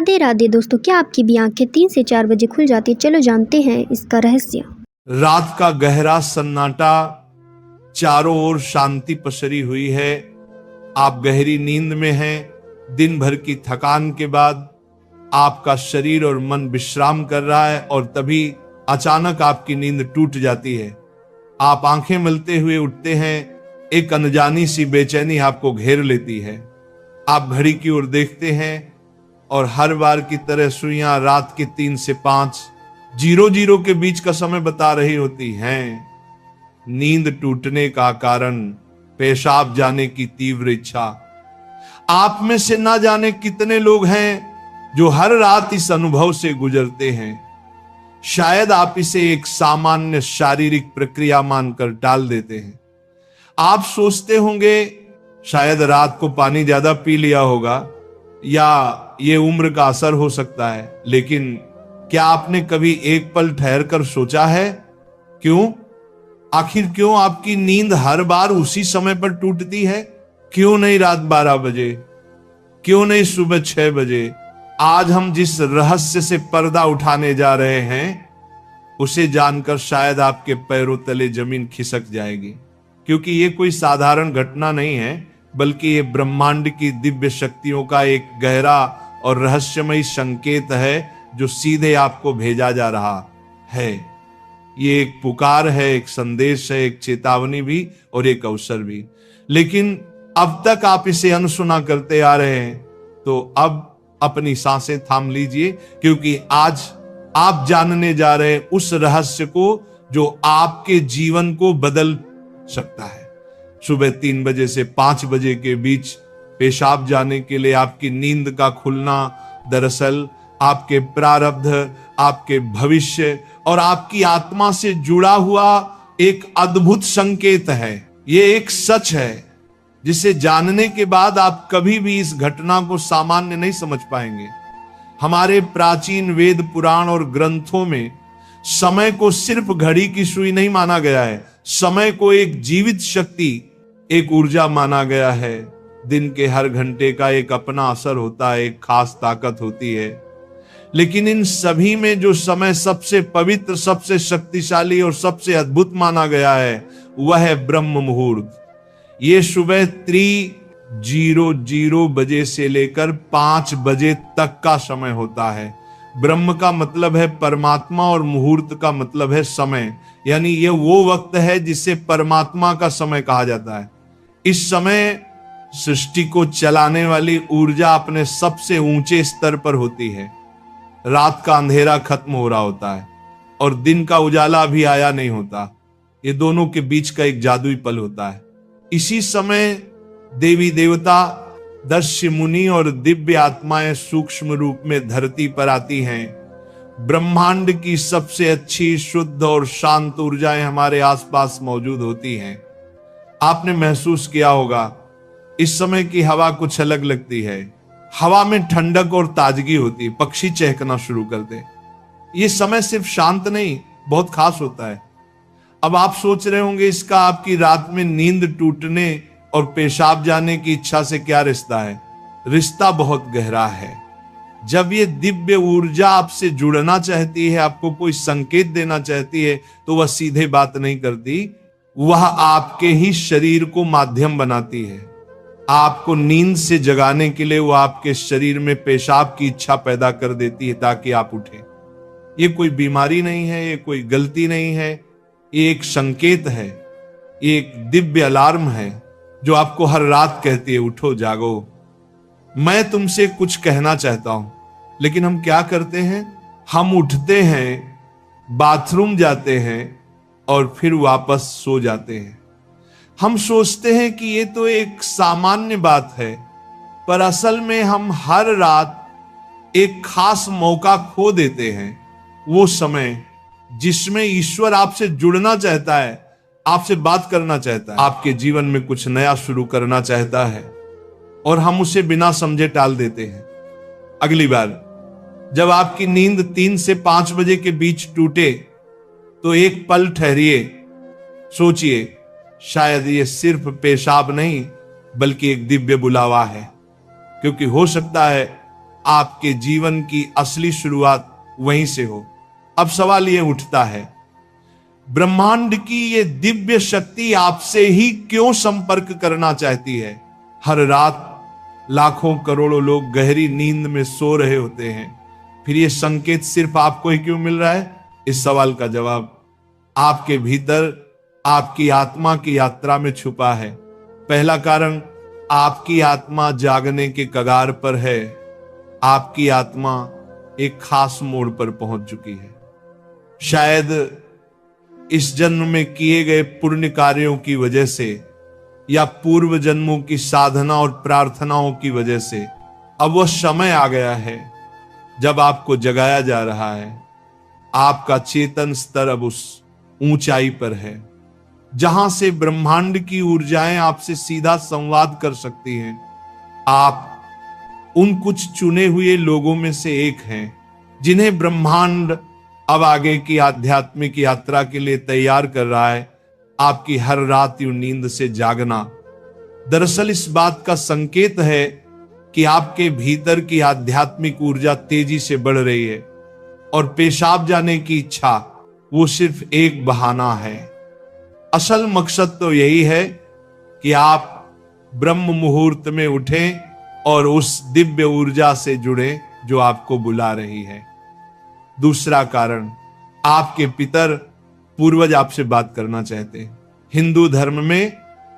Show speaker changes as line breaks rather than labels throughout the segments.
राधे राधे दोस्तों, क्या आपकी भी आंखें 3 से 4 बजे खुल जाती है? चलो जानते हैं इसका रहस्य।
रात का गहरा सन्नाटा, चारों ओर शांति पसरी हुई है। आप गहरी नींद में हैं। दिन भर की थकान के बाद आपका शरीर और मन विश्राम कर रहा है और तभी अचानक आपकी नींद टूट जाती है। आप आंखें मलते हुए उठते हैं। एक अनजानी सी बेचैनी आपको घेर लेती है। आप घड़ी की ओर देखते हैं और हर बार की तरह सुइयां रात के 3 से 5:00 के बीच का समय बता रही होती हैं। नींद टूटने का कारण पेशाब जाने की तीव्र इच्छा। आप में से ना जाने कितने लोग हैं जो हर रात इस अनुभव से गुजरते हैं। शायद आप इसे एक सामान्य शारीरिक प्रक्रिया मानकर टाल देते हैं। आप सोचते होंगे शायद रात को पानी ज्यादा पी लिया होगा या ये उम्र का असर हो सकता है, लेकिन क्या आपने कभी एक पल ठहर कर सोचा है क्यों? आखिर क्यों आपकी नींद हर बार उसी समय पर टूटती है? क्यों नहीं रात 12 बजे? क्यों नहीं सुबह 6 बजे? आज हम जिस रहस्य से पर्दा उठाने जा रहे हैं उसे जानकर शायद आपके पैरों तले जमीन खिसक जाएगी, क्योंकि ये कोई साधारण घटना नहीं है, बल्कि ये ब्रह्मांड की दिव्य शक्तियों का एक गहरा और रहस्यमयी संकेत है जो सीधे आपको भेजा जा रहा है। ये एक पुकार है, एक संदेश है, एक चेतावनी भी और एक अवसर भी। लेकिन अब तक आप इसे अनसुना करते आ रहे हैं, तो अब अपनी सांसें थाम लीजिए, क्योंकि आज आप जानने जा रहे हैं उस रहस्य को जो आपके जीवन को बदल सकता है। सुबह 3 बजे से 5 बजे के बीच पेशाब जाने के लिए आपकी नींद का खुलना दरअसल आपके प्रारब्ध, आपके भविष्य और आपकी आत्मा से जुड़ा हुआ एक अद्भुत संकेत है। ये एक सच है जिसे जानने के बाद आप कभी भी इस घटना को सामान्य नहीं समझ पाएंगे। हमारे प्राचीन वेद, पुराण और ग्रंथों में समय को सिर्फ घड़ी की सुई नहीं माना गया है। समय को एक जीवित शक्ति, एक ऊर्जा माना गया है। दिन के हर घंटे का एक अपना असर होता है, एक खास ताकत होती है। लेकिन इन सभी में जो समय सबसे पवित्र, सबसे शक्तिशाली और सबसे अद्भुत माना गया है वह है ब्रह्म मुहूर्त। ये सुबह 3:00 बजे से लेकर 5 बजे तक का समय होता है। ब्रह्म का मतलब है परमात्मा और मुहूर्त का मतलब है समय, यानी ये वो वक्त है जिसे परमात्मा का समय कहा जाता है। इस समय सृष्टि को चलाने वाली ऊर्जा अपने सबसे ऊंचे स्तर पर होती है। रात का अंधेरा खत्म हो रहा होता है और दिन का उजाला अभी आया नहीं होता। ये दोनों के बीच का एक जादुई पल होता है। इसी समय देवी देवता, दस्यु मुनि और दिव्य आत्माएं सूक्ष्म रूप में धरती पर आती हैं। ब्रह्मांड की सबसे अच्छी, शुद्ध और शांत ऊर्जाएं हमारे आसपास मौजूद होती हैं। आपने महसूस किया होगा इस समय की हवा कुछ अलग लगती है। हवा में ठंडक और ताजगी होती है, पक्षी चहकना शुरू करते। ये समय सिर्फ शांत नहीं, बहुत खास होता है। अब आप सोच रहे होंगे इसका आपकी रात में नींद टूटने और पेशाब जाने की इच्छा से क्या रिश्ता है? रिश्ता बहुत गहरा है। जब ये दिव्य ऊर्जा आपसे जुड़ना चाहती है, आपको कोई संकेत देना चाहती है, तो वह सीधे बात नहीं करती, वह आपके ही शरीर को माध्यम बनाती है। आपको नींद से जगाने के लिए वो आपके शरीर में पेशाब की इच्छा पैदा कर देती है ताकि आप उठें। ये कोई बीमारी नहीं है, ये कोई गलती नहीं है, ये एक संकेत है, ये एक दिव्य अलार्म है जो आपको हर रात कहती है, उठो, जागो, मैं तुमसे कुछ कहना चाहता हूं। लेकिन हम क्या करते हैं? हम उठते हैं, बाथरूम जाते हैं और फिर वापस सो जाते हैं। हम सोचते हैं कि ये तो एक सामान्य बात है, पर असल में हम हर रात एक खास मौका खो देते हैं। वो समय जिसमें ईश्वर आपसे जुड़ना चाहता है, आपसे बात करना चाहता है, आपके जीवन में कुछ नया शुरू करना चाहता है, और हम उसे बिना समझे टाल देते हैं। अगली बार जब आपकी नींद 3 से 5 बजे के बीच टूटे तो एक पल ठहरिए, सोचिए, शायद ये सिर्फ पेशाब नहीं बल्कि एक दिव्य बुलावा है। क्योंकि हो सकता है आपके जीवन की असली शुरुआत वहीं से हो। अब सवाल यह उठता है, ब्रह्मांड की ये दिव्य शक्ति आपसे ही क्यों संपर्क करना चाहती है? हर रात लाखों करोड़ों लोग गहरी नींद में सो रहे होते हैं, फिर ये संकेत सिर्फ आपको ही क्यों मिल रहा है? इस सवाल का जवाब आपके भीतर आपकी आत्मा की यात्रा में छुपा है। पहला कारण, आपकी आत्मा जागने के कगार पर है। आपकी आत्मा एक खास मोड़ पर पहुंच चुकी है। शायद इस जन्म में किए गए पुण्य कार्यों की वजह से या पूर्व जन्मों की साधना और प्रार्थनाओं की वजह से अब वह समय आ गया है जब आपको जगाया जा रहा है। आपका चेतन स्तर अब उस ऊंचाई पर है जहां से ब्रह्मांड की ऊर्जाएं आपसे सीधा संवाद कर सकती हैं। आप उन कुछ चुने हुए लोगों में से एक हैं जिन्हें ब्रह्मांड अब आगे की आध्यात्मिक यात्रा के लिए तैयार कर रहा है। आपकी हर रात यूं नींद से जागना दरअसल इस बात का संकेत है कि आपके भीतर की आध्यात्मिक ऊर्जा तेजी से बढ़ रही है और पेशाब जाने की इच्छा वो सिर्फ एक बहाना है। असल मकसद तो यही है कि आप ब्रह्म मुहूर्त में उठें और उस दिव्य ऊर्जा से जुड़े जो आपको बुला रही है। दूसरा कारण, आपके पितर पूर्वज आपसे बात करना चाहते हैं। हिंदू धर्म में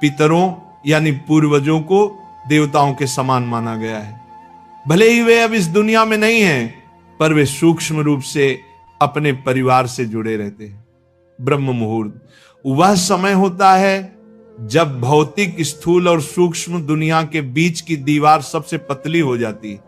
पितरों यानी पूर्वजों को देवताओं के समान माना गया है। भले ही वे अब इस दुनिया में नहीं हैं, पर वे सूक्ष्म रूप से अपने परिवार से जुड़े रहते हैं। ब्रह्म मुहूर्त वह समय होता है जब भौतिक, स्थूल और सूक्ष्म दुनिया के बीच की दीवार सबसे पतली हो जाती है।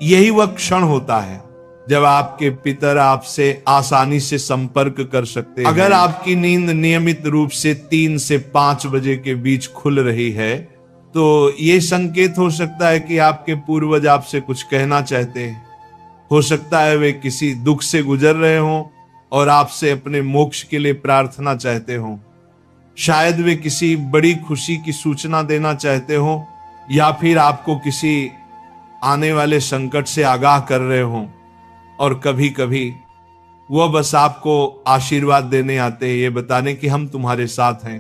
यही वह क्षण होता है जब आपके पितर आपसे आसानी से संपर्क कर सकते हैं। अगर आपकी नींद नियमित रूप से 3 से 5 बजे के बीच खुल रही है तो यह संकेत हो सकता है कि आपके पूर्वज आपसे कुछ कहना चाहते हैं। हो सकता है वे किसी दुख से गुजर रहे हों और आपसे अपने मोक्ष के लिए प्रार्थना चाहते हों। शायद वे किसी बड़ी खुशी की सूचना देना चाहते हों या फिर आपको किसी आने वाले संकट से आगाह कर रहे हों। और कभी कभी वह बस आपको आशीर्वाद देने आते हैं, ये बताने कि हम तुम्हारे साथ हैं।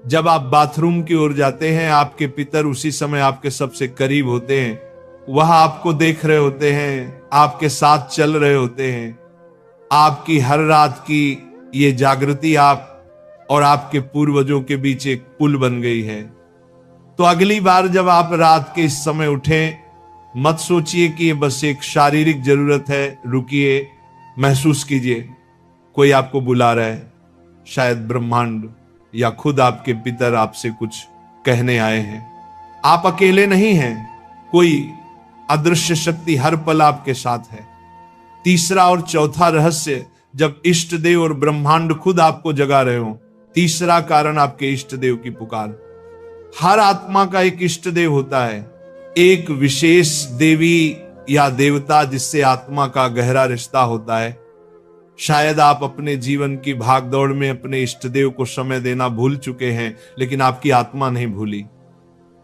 जब आप बाथरूम की ओर जाते हैं, आपके पितर उसी समय आपके सबसे करीब होते हैं। वह आपको देख रहे होते हैं, आपके साथ चल रहे होते हैं। आपकी हर रात की ये जागृति आप और आपके पूर्वजों के बीच एक पुल बन गई है। तो अगली बार जब आप रात के इस समय उठें, मत सोचिए कि ये बस एक शारीरिक जरूरत है। रुकिए, महसूस कीजिए कोई आपको बुला रहा है। शायद ब्रह्मांड या खुद आपके पितर आपसे कुछ कहने आए हैं। आप अकेले नहीं हैं, कोई अदृश्य शक्ति हर पल आपके साथ है। तीसरा और चौथा रहस्य, जब इष्ट देव और ब्रह्मांड खुद आपको जगा रहे हो। तीसरा कारण, आपके इष्ट देव की पुकार। हर आत्मा का एक इष्ट देव होता है, एक विशेष देवी या देवता जिससे आत्मा का गहरा रिश्ता होता है। शायद आप अपने जीवन की भागदौड़ में अपने इष्ट देव को समय देना भूल चुके हैं, लेकिन आपकी आत्मा नहीं भूली।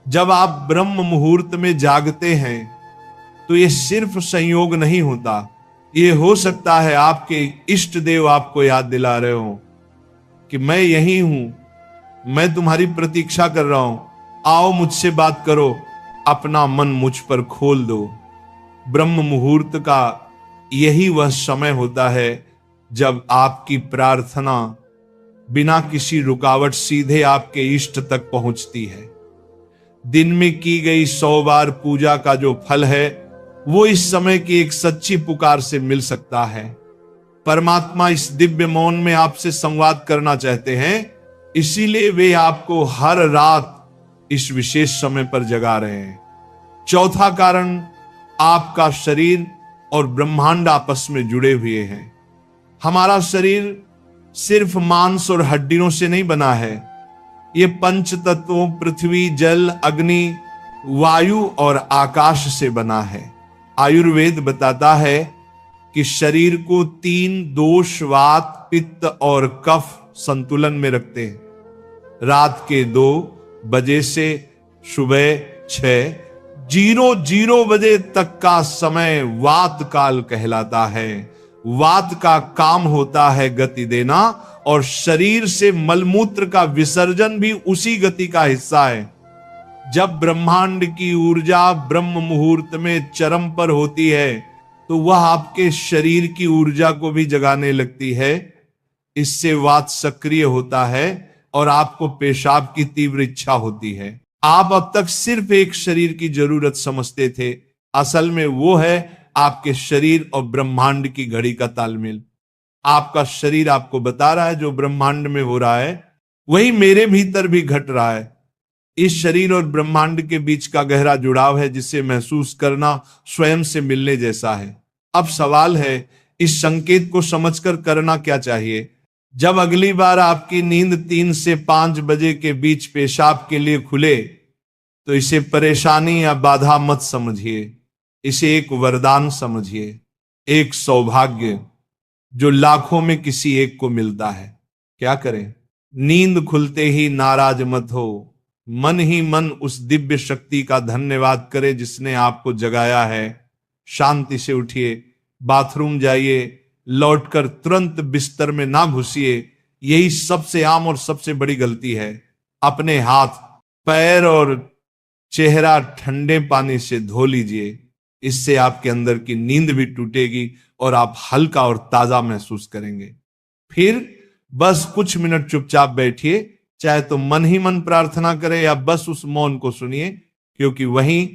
जब आप ब्रह्म मुहूर्त में जागते हैं तो यह सिर्फ संयोग नहीं होता, यह हो सकता है आपके इष्ट देव आपको याद दिला रहे हो कि मैं यही हूं, मैं तुम्हारी प्रतीक्षा कर रहा हूं, आओ मुझसे बात करो, अपना मन मुझ पर खोल दो। ब्रह्म मुहूर्त का यही वह समय होता है जब आपकी प्रार्थना बिना किसी रुकावट सीधे आपके इष्ट तक पहुंचती है। दिन में की गई 100 बार पूजा का जो फल है वो इस समय की एक सच्ची पुकार से मिल सकता है। परमात्मा इस दिव्य मौन में आपसे संवाद करना चाहते हैं, इसीलिए वे आपको हर रात इस विशेष समय पर जगा रहे हैं। चौथा कारण, आपका शरीर और ब्रह्मांड आपस में जुड़े हुए हैं। हमारा शरीर सिर्फ मांस और हड्डियों से नहीं बना है, ये पंच तत्वों पृथ्वी, जल, अग्नि, वायु और आकाश से बना है। आयुर्वेद बताता है कि शरीर को 3 दोष, वात, पित्त और कफ संतुलन में रखते हैं। रात के 2 बजे से सुबह 6, 0 बजे तक का समय वात काल कहलाता है। वात का काम होता है गति देना, और शरीर से मलमूत्र का विसर्जन भी उसी गति का हिस्सा है। जब ब्रह्मांड की ऊर्जा ब्रह्म मुहूर्त में चरम पर होती है तो वह आपके शरीर की ऊर्जा को भी जगाने लगती है। इससे वात सक्रिय होता है और आपको पेशाब की तीव्र इच्छा होती है। आप अब तक सिर्फ एक शरीर की जरूरत समझते थे, असल में वो है आपके शरीर और ब्रह्मांड की घड़ी का तालमेल। आपका शरीर आपको बता रहा है जो ब्रह्मांड में हो रहा है वही मेरे भीतर भी घट रहा है। इस शरीर और ब्रह्मांड के बीच का गहरा जुड़ाव है जिसे महसूस करना स्वयं से मिलने जैसा है। अब सवाल है इस संकेत को समझकर करना क्या चाहिए। जब अगली बार आपकी नींद 3 से 5 बजे के बीच पेशाब के लिए खुले तो इसे परेशानी या बाधा मत समझिए, इसे एक वरदान समझिए, एक सौभाग्य जो लाखों में किसी एक को मिलता है। क्या करें? नींद खुलते ही नाराज मत हो, मन ही मन उस दिव्य शक्ति का धन्यवाद करें जिसने आपको जगाया है। शांति से उठिए, बाथरूम जाइए, लौटकर तुरंत बिस्तर में ना घुसिए। यही सबसे आम और सबसे बड़ी गलती है। अपने हाथ, पैर और चेहरा ठंडे पानी से धो लीजिए। इससे आपके अंदर की नींद भी टूटेगी और आप हल्का और ताजा महसूस करेंगे। फिर बस कुछ मिनट चुपचाप बैठिए, चाहे तो मन ही मन प्रार्थना करें या बस उस मौन को सुनिए, क्योंकि वहीं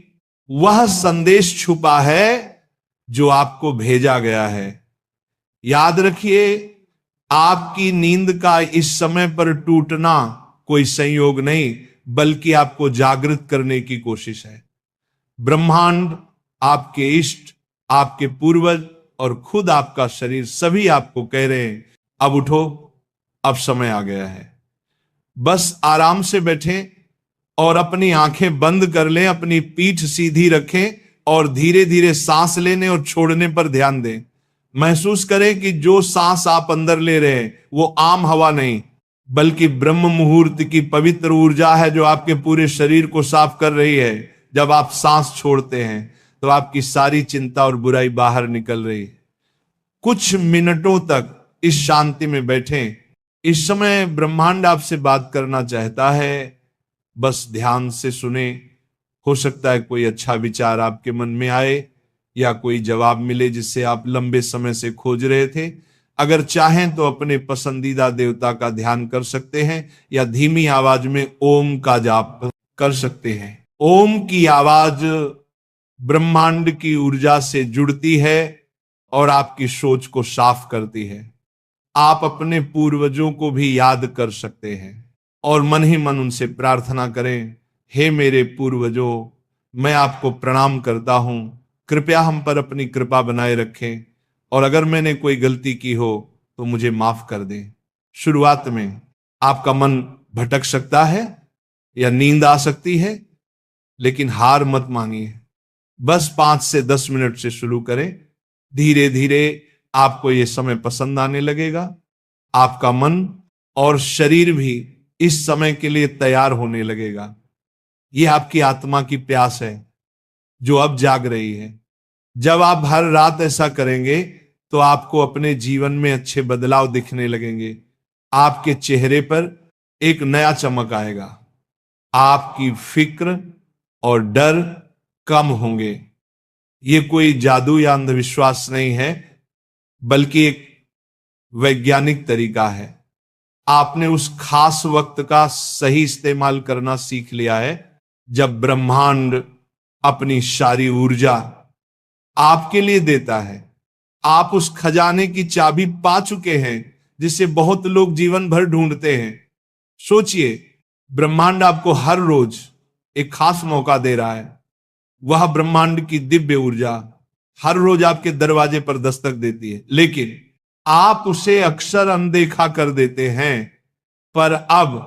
वह संदेश छुपा है जो आपको भेजा गया है। याद रखिए, आपकी नींद का इस समय पर टूटना कोई संयोग नहीं, बल्कि आपको जागृत करने की कोशिश है। ब्रह्मांड, आपके इष्ट, आपके पूर्वज और खुद आपका शरीर सभी आपको कह रहे हैं, अब उठो, अब समय आ गया है। बस आराम से बैठें और अपनी आंखें बंद कर लें, अपनी पीठ सीधी रखें और धीरे धीरे सांस लेने और छोड़ने पर ध्यान दें। महसूस करें कि जो सांस आप अंदर ले रहे हैं वो आम हवा नहीं, बल्कि ब्रह्म मुहूर्त की पवित्र ऊर्जा है जो आपके पूरे शरीर को साफ कर रही है। जब आप सांस छोड़ते हैं तो आपकी सारी चिंता और बुराई बाहर निकल रही है। कुछ मिनटों तक इस शांति में बैठें। इस समय ब्रह्मांड आपसे बात करना चाहता है, बस ध्यान से सुने। हो सकता है कोई अच्छा विचार आपके मन में आए या कोई जवाब मिले जिसे आप लंबे समय से खोज रहे थे। अगर चाहें तो अपने पसंदीदा देवता का ध्यान कर सकते हैं या धीमी आवाज में ओम का जाप कर सकते हैं। ओम की आवाज ब्रह्मांड की ऊर्जा से जुड़ती है और आपकी सोच को साफ करती है। आप अपने पूर्वजों को भी याद कर सकते हैं और मन ही मन उनसे प्रार्थना करें, हे मेरे पूर्वजों, मैं आपको प्रणाम करता हूं, कृपया हम पर अपनी कृपा बनाए रखें और अगर मैंने कोई गलती की हो तो मुझे माफ कर दें। शुरुआत में आपका मन भटक सकता है या नींद आ सकती है, लेकिन हार मत मानिए। बस 5 से 10 मिनट से शुरू करें। धीरे धीरे आपको यह समय पसंद आने लगेगा। आपका मन और शरीर भी इस समय के लिए तैयार होने लगेगा। यह आपकी आत्मा की प्यास है जो अब जाग रही है। जब आप हर रात ऐसा करेंगे तो आपको अपने जीवन में अच्छे बदलाव दिखने लगेंगे। आपके चेहरे पर एक नया चमक आएगा। आपकी फिक्र और डर कम होंगे। ये कोई जादू या अंधविश्वास नहीं है, बल्कि एक वैज्ञानिक तरीका है। आपने उस खास वक्त का सही इस्तेमाल करना सीख लिया है जब ब्रह्मांड अपनी सारी ऊर्जा आपके लिए देता है। आप उस खजाने की चाबी पा चुके हैं जिसे बहुत लोग जीवन भर ढूंढते हैं। सोचिए, ब्रह्मांड आपको हर रोज एक खास मौका दे रहा है। वह ब्रह्मांड की दिव्य ऊर्जा हर रोज आपके दरवाजे पर दस्तक देती है, लेकिन आप उसे अक्सर अनदेखा कर देते हैं। पर अब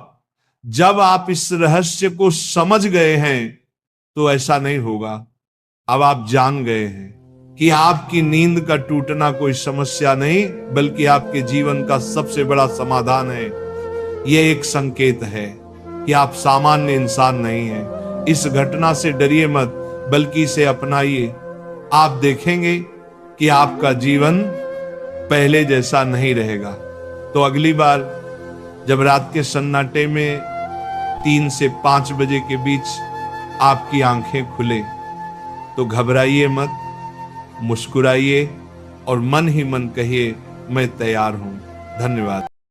जब आप इस रहस्य को समझ गए हैं तो ऐसा नहीं होगा। अब आप जान गए हैं कि आपकी नींद का टूटना कोई समस्या नहीं, बल्कि आपके जीवन का सबसे बड़ा समाधान है। यह एक संकेत है कि आप सामान्य इंसान नहीं हैं। इस घटना से डरिए मत। बल्कि इसे अपनाइए। आप देखेंगे कि आपका जीवन पहले जैसा नहीं रहेगा। तो अगली बार जब रात के सन्नाटे में 3 से 5 बजे के बीच आपकी आंखें खुले तो घबराइए मत, मुस्कुराइए और मन ही मन कहिए, मैं तैयार हूं। धन्यवाद।